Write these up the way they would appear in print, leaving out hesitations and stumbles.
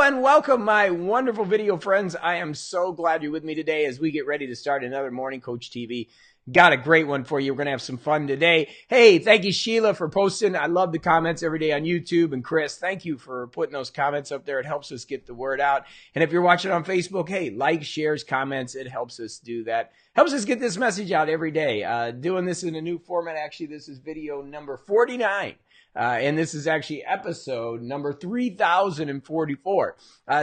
Hello and welcome, my wonderful video friends. I am so glad you're with me today as we get ready to start another Morning Coach TV. Got a great one for you. We're going to have some fun today. Hey, thank you, Sheila, for posting. I love the comments every day on YouTube. And Chris, thank you for putting those comments up there. It helps us get the word out. And if you're watching on Facebook, hey, like, shares, comments. It helps us do that. Helps us get this message out every day. Doing this in a new format. Actually, this is video number 49. And this is actually episode number 3044.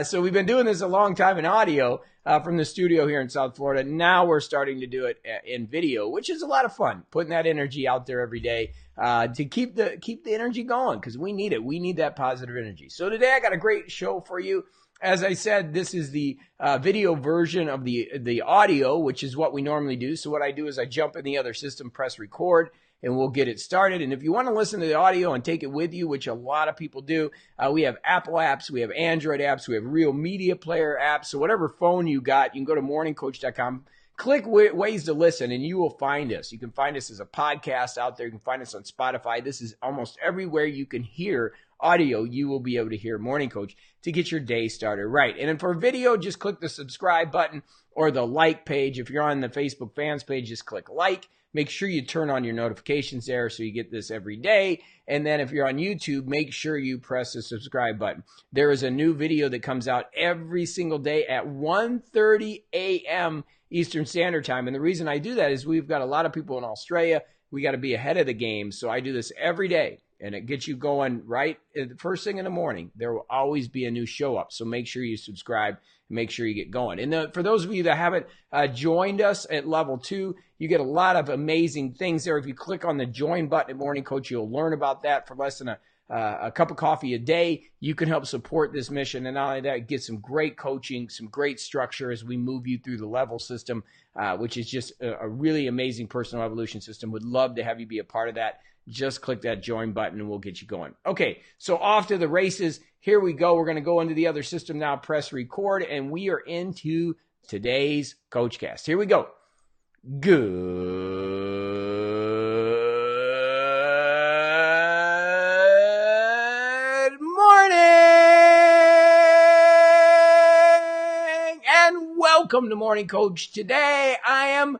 So we've been doing this a long time in audio from the studio here in South Florida. Now we're starting to do it in video, which is a lot of fun, putting that energy out there every day to keep the energy going, because we need it. We need that positive energy. So today I got a great show for you. As I said, this is the video version of the audio, which is what we normally do. So what I do is I jump in the other system, press record, and we'll get it started. And if you want to listen to the audio and take it with you, which a lot of people do, we have Apple apps, we have Android apps, we have Real Media Player apps. So whatever phone you got, you can go to morningcoach.com, click ways to listen, and you will find us. You can find us as a podcast out there. You can find us on Spotify. This is almost everywhere you can hear audio. You will be able to hear Morning Coach to get your day started right. And then for video, just click the subscribe button or the like page. If you're on the Facebook fans page, just click like. Make sure you turn on your notifications there so you get this every day. And then if you're on YouTube, make sure you press the subscribe button. There is a new video that comes out every single day at 1:30 a.m. Eastern Standard Time. And the reason I do that is we've got a lot of people in Australia. We got to be ahead of the game. So I do this every day, and it gets you going right the first thing in the morning. There will always be a new show up. So make sure you subscribe and make sure you get going. And for those of you that haven't joined us at level 2, you get a lot of amazing things there. If you click on the join button at Morning Coach, you'll learn about that. For less than a cup of coffee a day, you can help support this mission. And not only that, get some great coaching, some great structure as we move you through the level system, which is just a really amazing personal evolution system. Would love to have you be a part of that. Just click that join button and we'll get you going. Okay, so off to the races. Here we go. We're going to go into the other system now, press record, and we are into today's CoachCast. Here we go. Good morning and welcome to Morning Coach. Today I am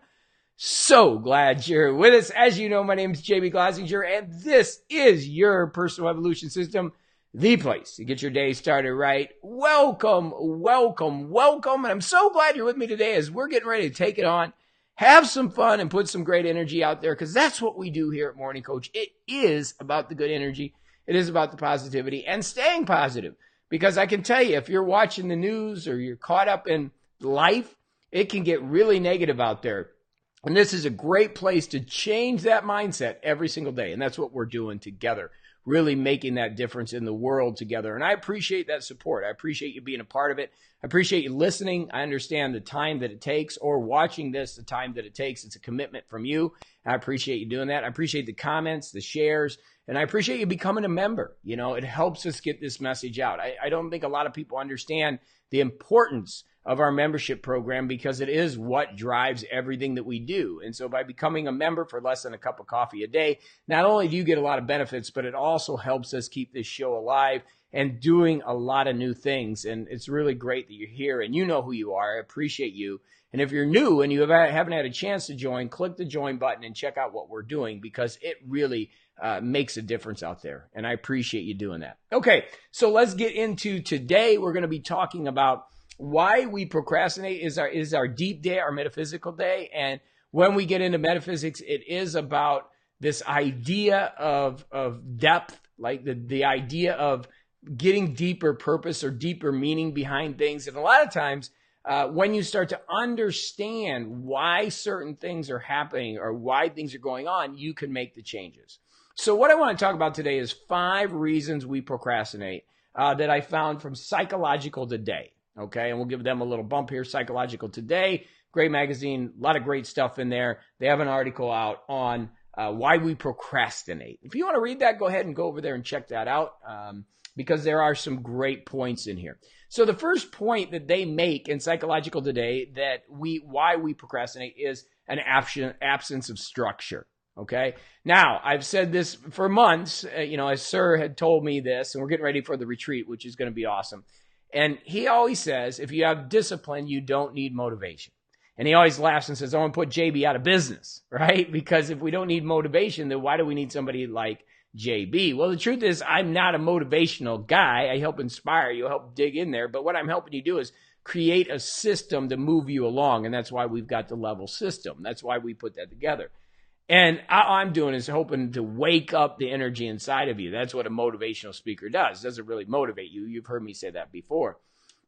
so glad you're with us. As you know, my name is Glossinger, and this is your personal evolution system, the place to get your day started right. Welcome, welcome, welcome. And I'm so glad you're with me today as we're getting ready to take it on, have some fun, and put some great energy out there, because that's what we do here at Morning Coach. It is about the good energy. It is about the positivity and staying positive, because I can tell you, if you're watching the news or you're caught up in life, it can get really negative out there. And this is a great place to change that mindset every single day. And that's what we're doing together, really making that difference in the world together. And I appreciate that support. I appreciate you being a part of it. I appreciate you listening. I understand the time that it takes, or watching this, the time that it takes. It's a commitment from you. I appreciate you doing that. I appreciate the comments, the shares, and I appreciate you becoming a member. You know, it helps us get this message out. I don't think a lot of people understand the importance of our membership program, because it is what drives everything that we do. And so by becoming a member for less than a cup of coffee a day, not only do you get a lot of benefits, but it also helps us keep this show alive and doing a lot of new things. And it's really great that you're here and you know who you are. I appreciate you. And if you're new and you haven't had a chance to join, click the join button and check out what we're doing, because it really makes a difference out there. And I appreciate you doing that. Okay, so let's get into today. We're going to be talking about why we procrastinate. Is our deep day, our metaphysical day. And when we get into metaphysics, it is about this idea of depth, like the idea of getting deeper purpose or deeper meaning behind things. And a lot of times when you start to understand why certain things are happening or why things are going on, you can make the changes. So what I want to talk about today is 5 reasons we procrastinate that I found from Psychological Today. Okay, and we'll give them a little bump here. Psychological Today, great magazine, a lot of great stuff in there. They have an article out on why we procrastinate. If you want to read that, go ahead and go over there and check that out, because there are some great points in here. So the first point that they make in Psychological Today, that why we procrastinate, is an absence of structure. Okay. Now, I've said this for months, as Sir had told me this, and we're getting ready for the retreat, which is going to be awesome. And he always says, if you have discipline, you don't need motivation. And he always laughs and says, I want to put JB out of business, right? Because if we don't need motivation, then why do we need somebody like JB? Well, the truth is, I'm not a motivational guy. I help inspire you, help dig in there. But what I'm helping you do is create a system to move you along. And that's why we've got the level system. That's why we put that together. And all I'm doing is hoping to wake up the energy inside of you. That's what a motivational speaker does. It doesn't really motivate you. You've heard me say that before.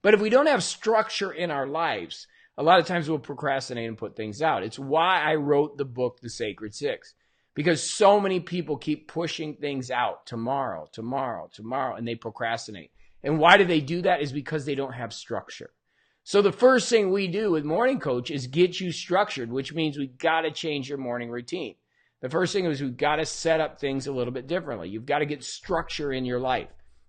But if we don't have structure in our lives, a lot of times we'll procrastinate and put things out. It's why I wrote the book, The Sacred Six, because so many people keep pushing things out tomorrow, and they procrastinate. And why do they do that? Is because they don't have structure. So the first thing we do with Morning Coach is get you structured, which means we've got to change your morning routine. The first thing is we've got to set up things a little bit differently. You've got to get structure in your life.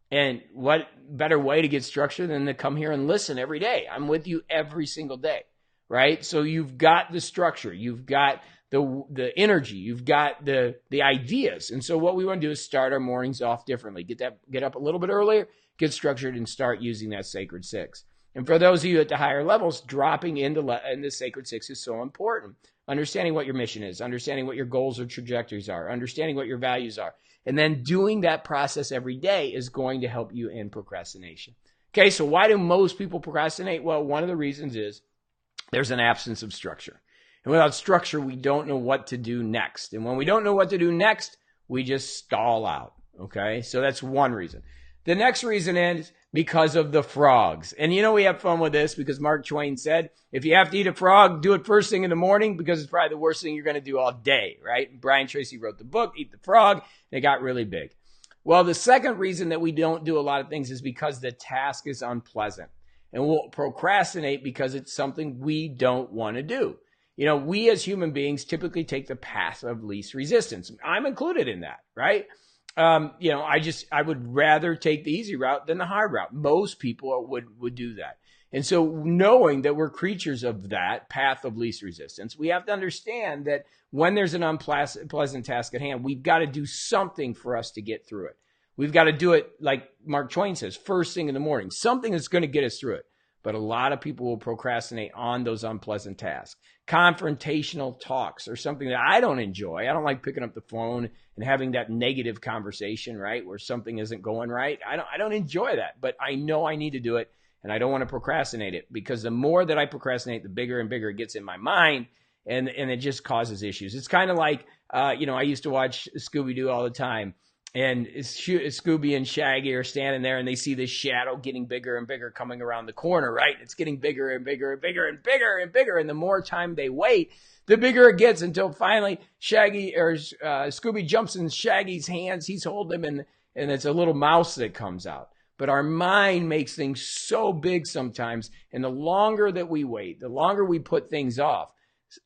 And what better way to get structure than to come here and listen every day? I'm with you every single day, right? So you've got the structure, you've got the energy, you've got the ideas. And so what we want to do is start our mornings off differently. Get up a little bit earlier, get structured, and start using that Sacred Six. And for those of you at the higher levels, dropping into the Sacred Six is so important. Understanding what your mission is, understanding what your goals or trajectories are, understanding what your values are, and then doing that process every day is going to help you in procrastination. Okay, so why do most people procrastinate? Well, one of the reasons is there's an absence of structure. And without structure, we don't know what to do next. And when we don't know what to do next, we just stall out. Okay, so that's one reason. The next reason is because of the frogs. And we have fun with this because Mark Twain said, if you have to eat a frog, do it first thing in the morning because it's probably the worst thing you're going to do all day, right? And Brian Tracy wrote the book, Eat the Frog, and it got really big. Well, the second reason that we don't do a lot of things is because the task is unpleasant. And we'll procrastinate because it's something we don't want to do. We as human beings typically take the path of least resistance. I'm included in that, right? I would rather take the easy route than the hard route. Most people would do that. And so knowing that we're creatures of that path of least resistance, we have to understand that when there's an unpleasant task at hand, we've got to do something for us to get through it. We've got to do it, like Mark Twain says, first thing in the morning, something that's going to get us through it. But a lot of people will procrastinate on those unpleasant tasks. Confrontational talks are something that I don't enjoy. I don't like picking up the phone and having that negative conversation, right, where something isn't going right. I don't enjoy that, but I know I need to do it, and I don't want to procrastinate it because the more that I procrastinate, the bigger and bigger it gets in my mind, and it just causes issues. It's kind of like, I used to watch Scooby-Doo all the time. And Scooby and Shaggy are standing there and they see this shadow getting bigger and bigger coming around the corner, right? It's getting bigger and bigger and bigger and bigger and bigger. And the more time they wait, the bigger it gets until finally Scooby jumps in Shaggy's hands. He's holding him and it's a little mouse that comes out. But our mind makes things so big sometimes. And the longer that we wait, the longer we put things off,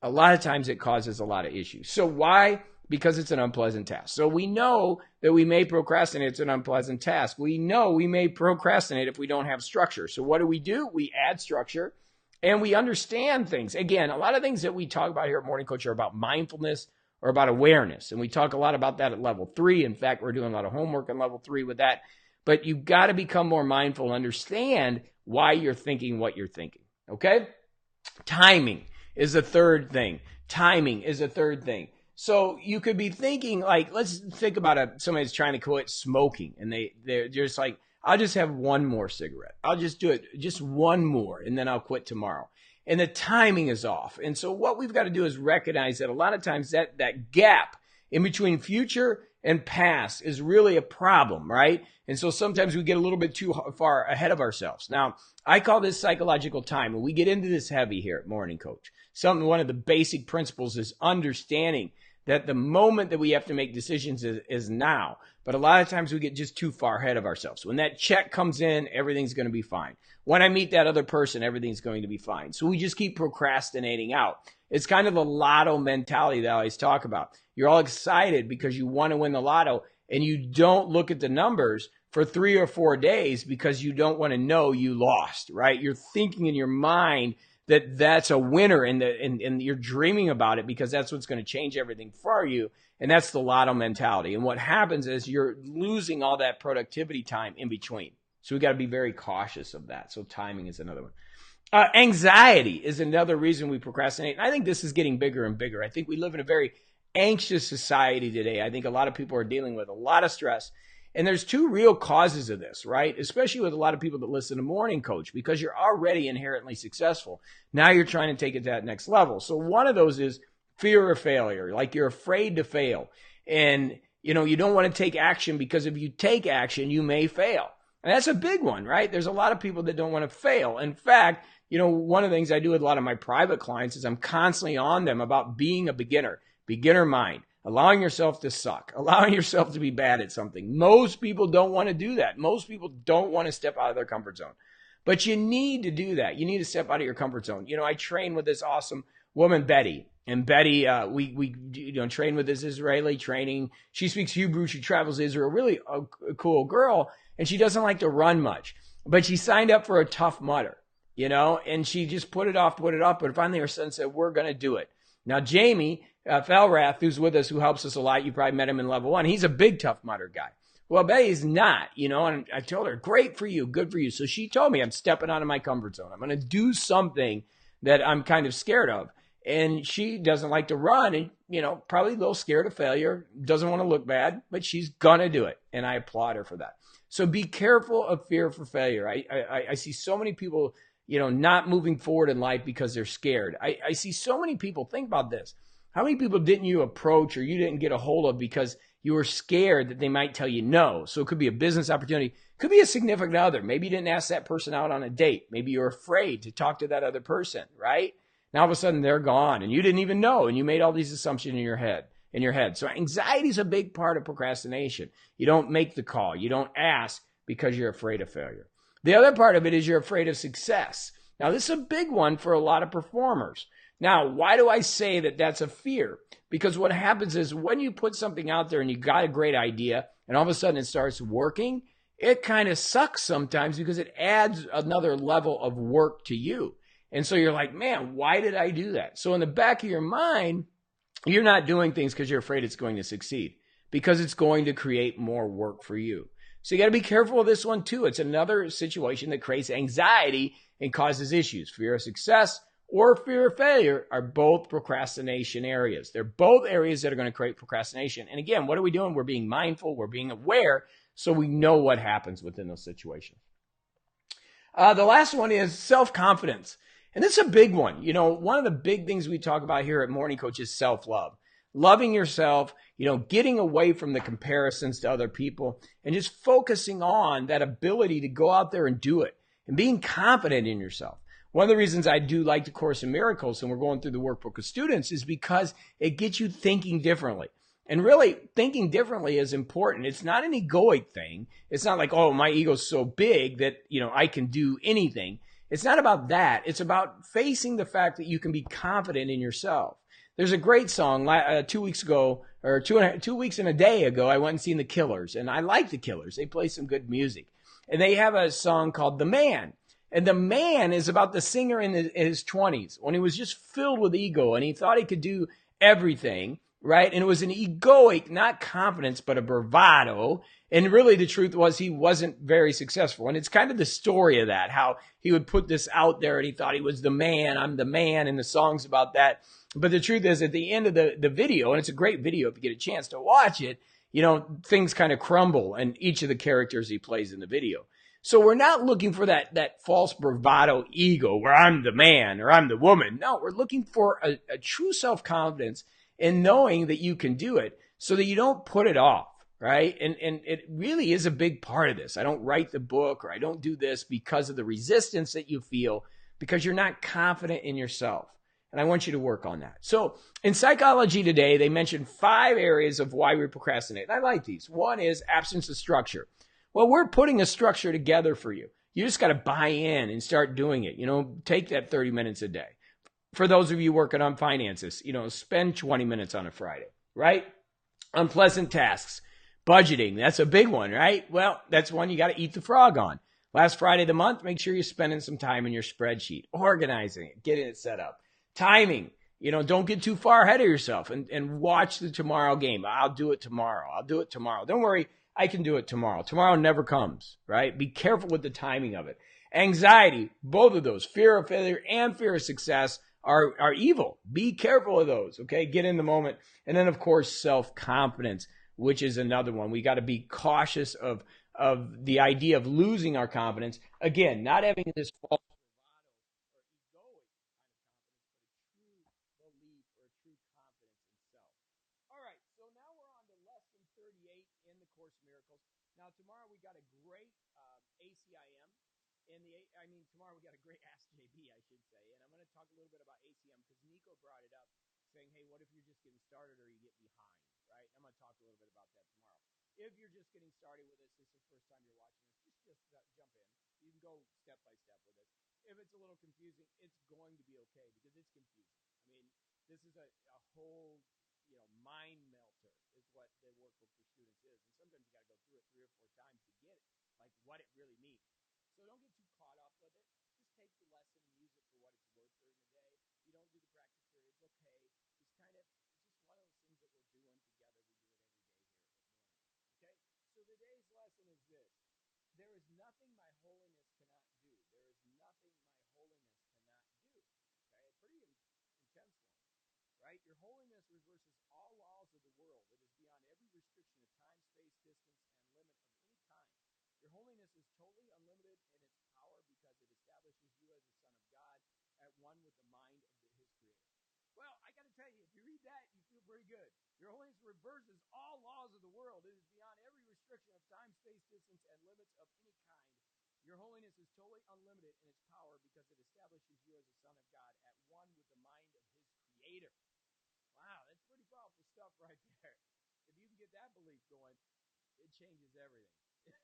a lot of times it causes a lot of issues. So why? Because it's an unpleasant task. So we know that we may procrastinate. It's an unpleasant task. We know we may procrastinate if we don't have structure. So what do? We add structure and we understand things. Again, a lot of things that we talk about here at Morning Coach are about mindfulness or about awareness. And we talk a lot about that at level 3. In fact, we're doing a lot of homework on level 3 with that. But you've got to become more mindful and understand why you're thinking what you're thinking. Okay? Timing is a third thing. So you could be thinking, like, let's think about somebody that's trying to quit smoking, and they're just like, I'll just have one more cigarette. I'll just do it, just one more, and then I'll quit tomorrow. And the timing is off. And so what we've got to do is recognize that a lot of times that gap in between future and past is really a problem, right? And so sometimes we get a little bit too far ahead of ourselves. Now, I call this psychological time, and we get into this heavy here at Morning Coach. One of the basic principles is understanding that the moment that we have to make decisions is now. But a lot of times we get just too far ahead of ourselves. When that check comes in, everything's going to be fine. When I meet that other person, everything's going to be fine. So we just keep procrastinating out. It's kind of the lotto mentality that I always talk about. You're all excited because you want to win the lotto, and you don't look at the numbers for 3 or 4 days because you don't want to know you lost, right? You're thinking in your mind that that's a winner and you're dreaming about it because that's what's going to change everything for you. And that's the lotto mentality. And what happens is you're losing all that productivity time in between. So we got to be very cautious of that. So timing is another one. Anxiety is another reason we procrastinate. And I think this is getting bigger and bigger. I think we live in a very anxious society today. I think a lot of people are dealing with a lot of stress. And there's two real causes of this, right? Especially with a lot of people that listen to Morning Coach, because you're already inherently successful. Now you're trying to take it to that next level. So one of those is fear of failure. Like you're afraid to fail. And, you don't want to take action because if you take action, you may fail. And that's a big one, right? There's a lot of people that don't want to fail. In fact, one of the things I do with a lot of my private clients is I'm constantly on them about being a beginner mind. Allowing yourself to suck, allowing yourself to be bad at something. Most people don't want to do that. Most people don't want to step out of their comfort zone. But you need to do that. You need to step out of your comfort zone. I train with this awesome woman, Betty. And Betty, we train with this Israeli training. She speaks Hebrew. She travels to Israel. Really a cool girl. And she doesn't like to run much. But she signed up for a Tough Mudder, and she just put it off. But finally her son said, we're going to do it. Now, Jamie Felrath, who's with us, who helps us a lot. You probably met him in level 1. He's a big Tough Mudder guy. Well, Betty's not, and I told her, great for you, good for you. So she told me I'm stepping out of my comfort zone. I'm going to do something that I'm kind of scared of. And she doesn't like to run and, probably a little scared of failure, doesn't want to look bad, but she's going to do it. And I applaud her for that. So be careful of fear for failure. I see so many people, not moving forward in life because they're scared. I see so many people, think about this. How many people didn't you approach or you didn't get a hold of because you were scared that they might tell you no? So it could be a business opportunity, could be a significant other. Maybe you didn't ask that person out on a date. Maybe you're afraid to talk to that other person, right? Now all of a sudden they're gone and you didn't even know and you made all these assumptions in your head. So anxiety is a big part of procrastination. You don't make the call. You don't ask because you're afraid of failure. The other part of it is you're afraid of success. Now this is a big one for a lot of performers. Now, why do I say that that's a fear? Because what happens is when you put something out there and you got a great idea and all of a sudden it starts working, it kind of sucks sometimes because it adds another level of work to you. And so you're like, man, why did I do that? So in the back of your mind, you're not doing things because you're afraid it's going to succeed, because it's going to create more work for you. So you got to be careful of this one too. It's another situation that creates anxiety and causes issues. Fear of success or fear of failure are both procrastination areas. They're both areas that are going to create procrastination. And again, what are we doing? We're being mindful. We're being aware so we know what happens within those situations. The last one is self-confidence. And this is a big one. One of the big things we talk about here at Morning Coach is self-love. Loving yourself, getting away from the comparisons to other people and just focusing on that ability to go out there and do it and being confident in yourself. One of the reasons I do like the Course in Miracles and we're going through the workbook with students is because it gets you thinking differently. And really, thinking differently is important. It's not an egoic thing. It's not like, oh, my ego's so big that, I can do anything. It's not about that. It's about facing the fact that you can be confident in yourself. There's a great song 2 weeks ago, or 2 weeks and a day ago, I went and seen the Killers. And I like the Killers. They play some good music. And they have a song called The Man. And The Man is about the singer in his 20s when he was just filled with ego and he thought he could do everything, right? And it was an egoic, not confidence, but a bravado. And really the truth was he wasn't very successful. And it's kind of the story of that, how he would put this out there and he thought he was the man, I'm the man, and the song's about that. But the truth is at the end of the video, and it's a great video if you get a chance to watch it, things kind of crumble in each of the characters he plays in the video. So we're not looking for that false bravado ego where I'm the man or I'm the woman. No, we're looking for a true self-confidence in knowing that you can do it so that you don't put it off, right? And it really is a big part of this. I don't write the book or I don't do this because of the resistance that you feel because you're not confident in yourself. And I want you to work on that. So in psychology today, they mentioned 5 areas of why we procrastinate. And I like these. One is absence of structure. Well, we're putting a structure together for you. You just got to buy in and start doing it. Take that 30 minutes a day. For those of you working on finances, spend 20 minutes on a Friday, right? Unpleasant tasks. Budgeting, that's a big one, right? Well, that's one you got to eat the frog on. Last Friday of the month, make sure you're spending some time in your spreadsheet, organizing it, getting it set up. Timing, don't get too far ahead of yourself and watch the tomorrow game. I'll do it tomorrow. Don't worry. I can do it tomorrow. Tomorrow never comes, right? Be careful with the timing of it. Anxiety, both of those, fear of failure and fear of success are evil. Be careful of those, okay? Get in the moment. And then, of course, self-confidence, which is another one. We got to be cautious of the idea of losing our confidence. Again, not having this false bravado or egoic kind of confidence, but a true belief or a true confidence in self. All right, so now we're on to lesson 38 in the Course of Miracles. Now, tomorrow we got a great ACIM. Tomorrow we got a great Ask JB, I should say. And I'm going to talk a little bit about ACM because Nico brought it up, saying, hey, what if you're just getting started or you get behind, right? I'm going to talk a little bit about that tomorrow. If you're just getting started with this is the first time you're watching this, just jump in. You can go step by step with this. If it's a little confusing, it's going to be okay because it's confusing. I mean, this is a whole, mind melter is what the workbook for students is. And sometimes you got to go through it 3 or 4 times to get it, like what it really means. So don't get too caught up with it. Just take the lesson and use it for what it's worth during the day. If you don't do the practice periods, okay. It's just one of those things that we're doing together. We do it every day here at morning. Okay? So today's lesson is this. There is nothing my holiness cannot do. There is nothing my holiness cannot do. Okay? A pretty intense one. Right? Your holiness reverses all laws of the world. It is beyond every restriction of time, space, distance, and limit of any kind. Your holiness is totally unlimited in its power because it establishes you as a son of God at one with the mind of his creator. Well, I got to tell you, if you read that, you feel pretty good. Your holiness reverses all laws of the world. It is beyond every restriction of time, space, distance, and limits of any kind. Your holiness is totally unlimited in its power because it establishes you as a son of God at one with the mind of his creator. Wow, that's pretty powerful stuff right there. If you can get that belief going, it changes everything. It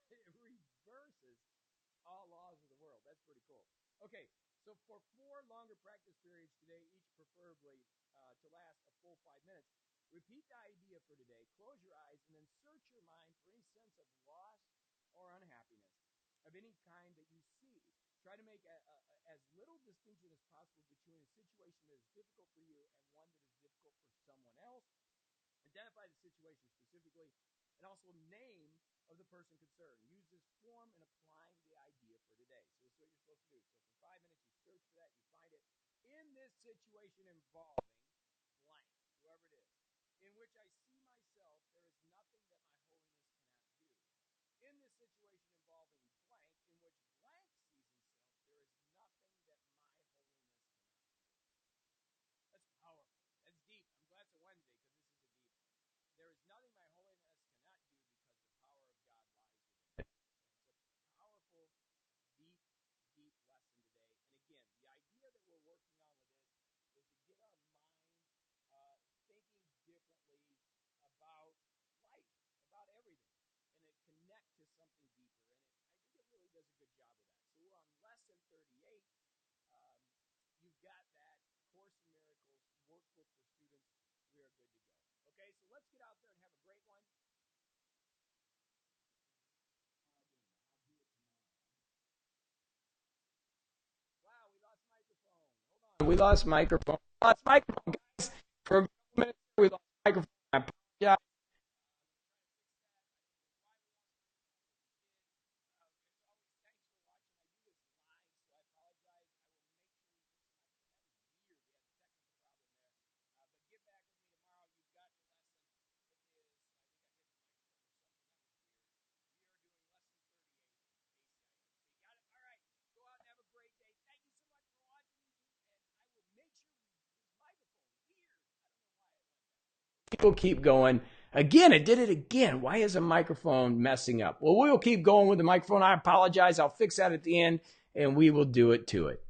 reverses all laws of the world. That's pretty cool. Okay, so for 4 longer practice periods today, each preferably to last a full 5 minutes, repeat the idea for today, close your eyes, and then search your mind for any sense of loss or unhappiness of any kind that you see. Try to make as little distinction as possible between a situation that is difficult for you and one that is difficult for someone else. Identify the situation specifically and also name of the person concerned. Use this form in applying the idea for today. So this is what you're supposed to do. So for 5 minutes, you search for that, you find it. In this situation involving blank, whoever it is, in which I see myself, there is nothing that my holiness cannot do. In this situation involving blank, in which blank sees himself, there is nothing that my holiness cannot do. That's powerful. That's deep. I'm glad it's a Wednesday because this is a deep one. There is nothing my holiness cannot do because the power of God lies within it. It's a powerful, deep, deep lesson today. And again, the idea that we're working on with this is to get our mind thinking differently about life, about everything, and to connect to something deeper. And I think it really does a good job of that. So we're on lesson 38. You've got that Course in Miracles workbook for students. We are good to go. Okay, so let's get out there and have a great one. I'll do it tomorrow. Wow, we lost microphone. Hold on. We lost microphone. Guys. For a couple minutes, we lost microphone. I apologize. We'll keep going. Again, it did it again. Why is a microphone messing up? Well, we'll keep going with the microphone. I apologize. I'll fix that at the end, and we will do it to it.